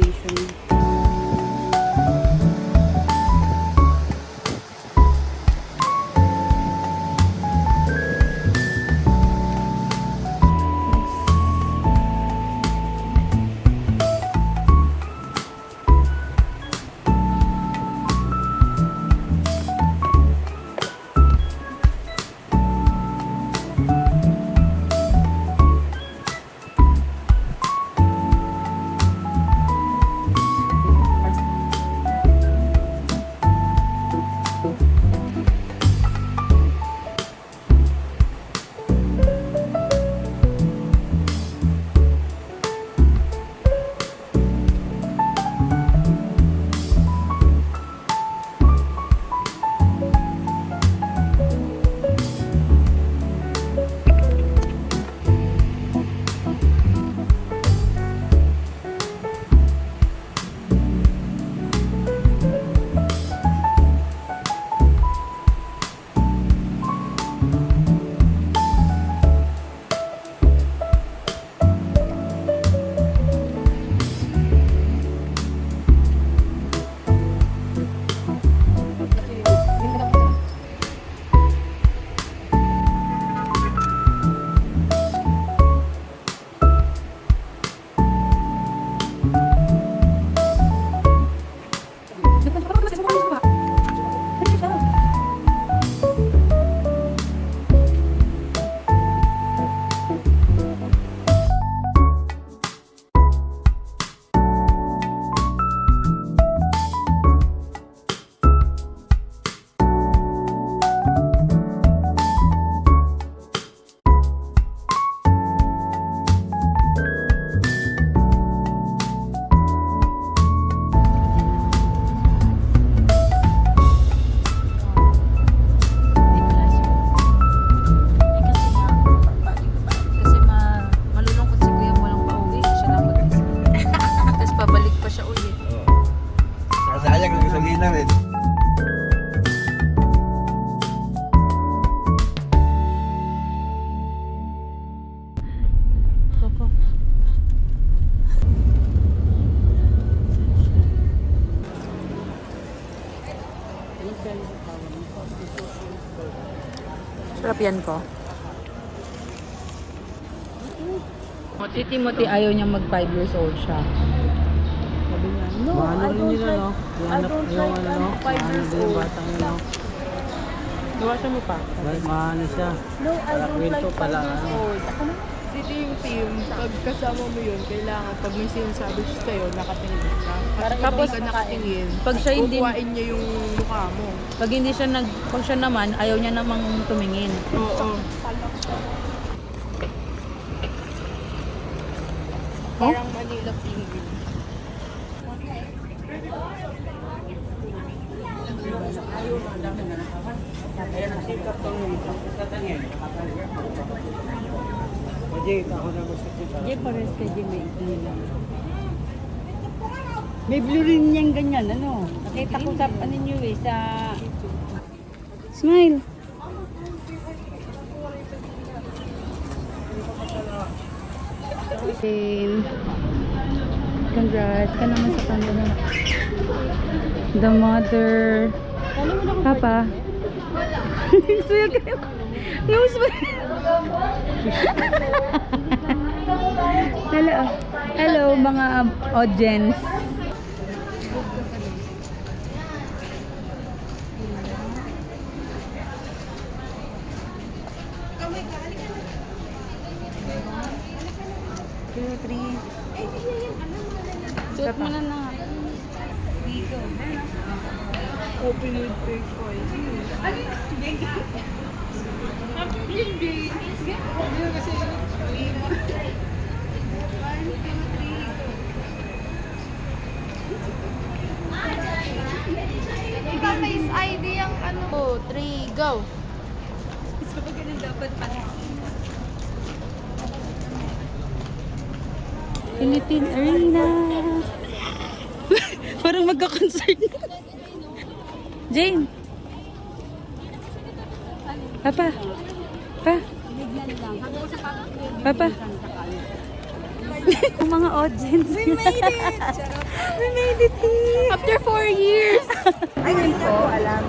foundation. Sarap yan ko. Si Timothy ayaw niya mag 5 years old siya. Sabi niya, no, I don't like, I don't like 5 years old. Gawa siya mo pa. Maano siya. No, I don't like 5 pala, years ano. old. Ako na. Dito yung team, pag kasama mo yun, kailangan pag may sinasabi siya sa'yo, nakatingin ka. Kasi Tapos, kapag ka nakatingin, pag siya hindi, kukuhain niya yung mukha mo. pag hindi siya pag siya naman, ayaw niya namang tumingin. Oo. Parang Manila Penguin. Hindi, pares ka di may ilan. May blue rin yan ganyan, ano? Nakita ko sa ano nyo eh, sa... Smile. Congrats ka naman sa camera. The mother. Papa. Suya kayo. Yung smile. Hello. Hello mga audience. Suot mo na na. Open with face oil. Iba face ID ang ano. 2, 3, go! Philippine Arena. Parang magka-concert. Jane. Papa. Pa. Papa. Yung mga audience. We made it! We made it here! After 4 years! Ay, hindi ko alam.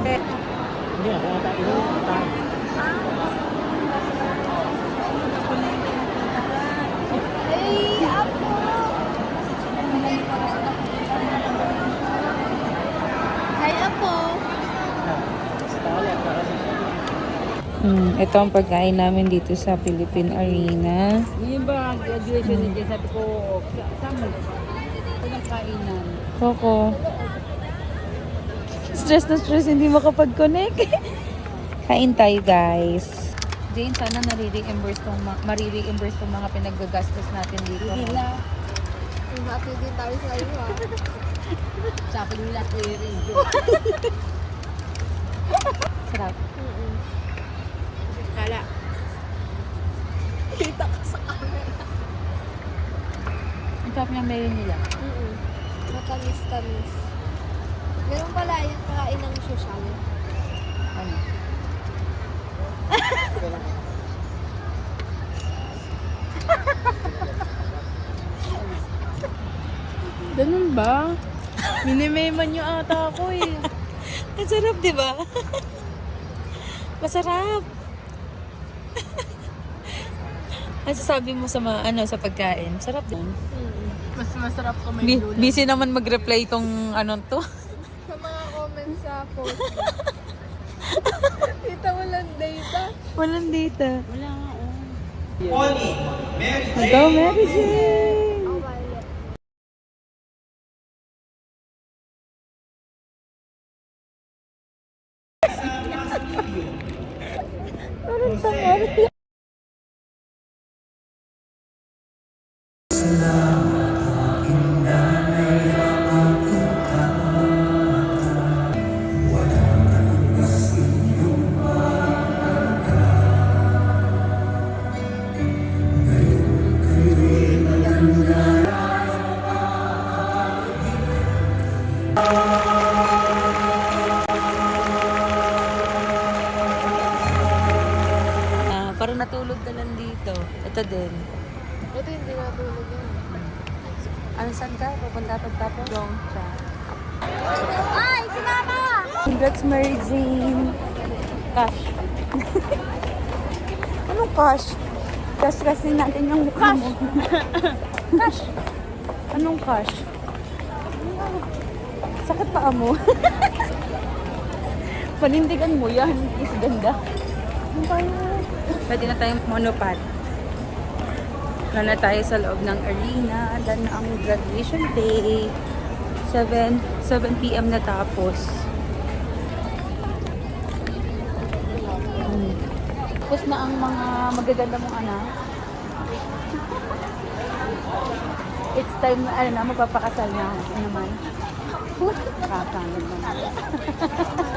Ito ang pagkain namin dito sa Philippine Arena. Yung ba graduation ni Jess, sabi ko, saan mo? Walang kainan. Coco. Stress na stress, hindi makapag-connect. Kain tayo, guys. Jane, sana nare-reimburse tong mga pinaggagastos natin dito. Hindi na. Happy din tayo sa iyo ha. Shopping nila ko rin. Sarap. Kala. Kita ka sa camera. Ang sarap niya meron nila. Matamis-tamis. Meron pala yung kakain ng social. Ano? Ganun ba? Minimeman niyo ata ako eh. Ang sarap, di ba? Masarap. Ano sasabi mo sa sa pagkain? Sarap din. Mas masarap ka may lulang. Busy naman mag-reply tong to. Sa mga comments sa post. Kita walang data. Walang data. Wala nga, oh. Go, Mary Jane! Ang violet. Parang natulog ka lang dito. Ito din. Ito hindi natulog yan. Ano saan ka? Pupunta pagtapos? Longcha. Ay! Si Mama! Congrats, Mary Jane. Cash. Anong cash? Cash kasi natin yung mukha mo. Cash. Anong cash? Sakit pa mo. Panindigan mo yan. Is ganda. Pwede na tayong monopod. Na tayo sa loob ng arena. Dan ang graduation day. 7 p.m. na tapos. Tapos na ang mga magaganda mong anak. It's time na, magpapakasal na. Ano naman? Kakangin naman.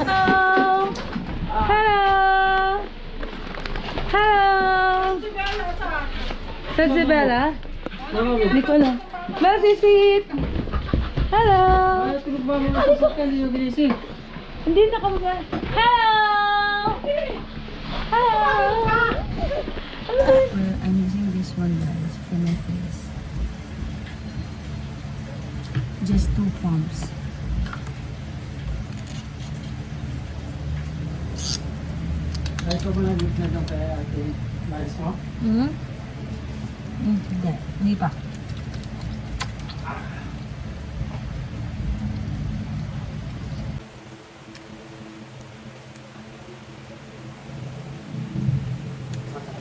Hello! Hello! Hello! Saan si Bella? Hindi ko alam. Bella, sisit! Hello! Hindi na ka ba? Hello! Hello! I'm using this one, guys, for my face. Just 2 pumps. Ay, ito mo lang na doon kaya ating maris mo? Hindi. Hindi pa.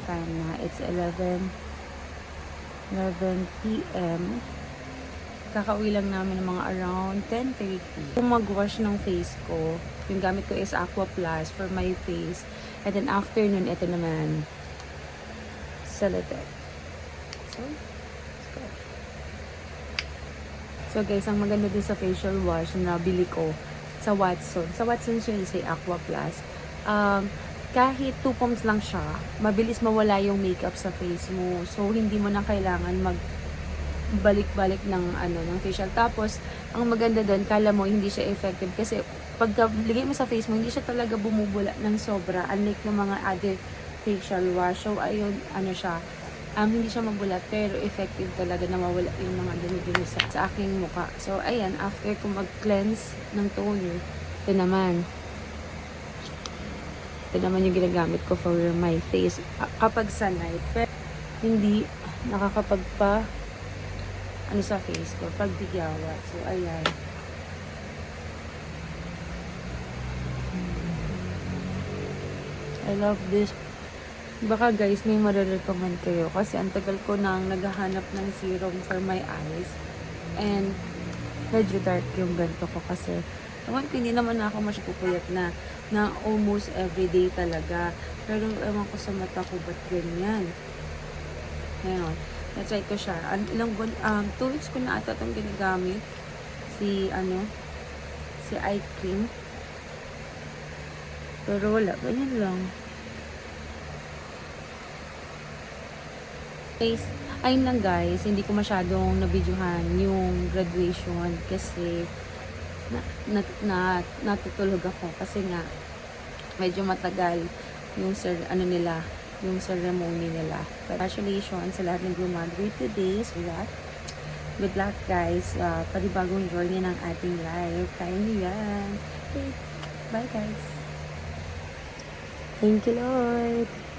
Time na. It's 11 p.m. Kakauwi lang namin ng mga around 10:30. Kung mag-wash ng face ko, yung gamit ko is Aqua Plus for my face. And then afternoon, ito naman, Celotex. So guys, ang maganda din sa facial wash na nabili ko sa Watson. Sa Watson siya yung say Aqua Plus. Kahit 2 pumps lang siya, mabilis mawala yung makeup sa face mo. So hindi mo na kailangan balik-balik ng facial. Tapos ang maganda doon, kala mo hindi siya effective kasi pagka ligay mo sa face mo, hindi siya talaga bumubula ng sobra, unlike ng mga other facial wash. So ayun, siya, Hindi siya mabulat, pero effective talaga na mawala yung mga dumi-dumi sa aking mukha. So, ayan, after ko mag-cleanse ng toner, ito naman yung ginagamit ko for my face kapag sa night. Pero hindi nakakapagpa sa face ko pag bigyawa. So, ayan. I love this. Baka guys, may marirecommend kayo kasi ang tagal ko nang naghahanap ng serum for my eyes. And medyo dark yung ganito ko kasi ewan ko, hindi naman ako masyadupuyat na almost everyday talaga. Pero ewan ko sa mata ko, ba't ganyan? Ngayon, na-try ko siya. Ilang buwan, 2 weeks ko na ata itong ginagamit. Si eye cream. Pero wala, ganyan lang. Guys, ayun lang guys, hindi ko masyadong nabidyohan yung graduation kasi natutulog ako kasi nga medyo matagal yung yung ceremony nila. Congratulations sa lahat ng graduate today. So that, good luck guys. Panibagong journey ng ating life. Kaya niyo yan. Okay. Bye guys. Thank you Lord.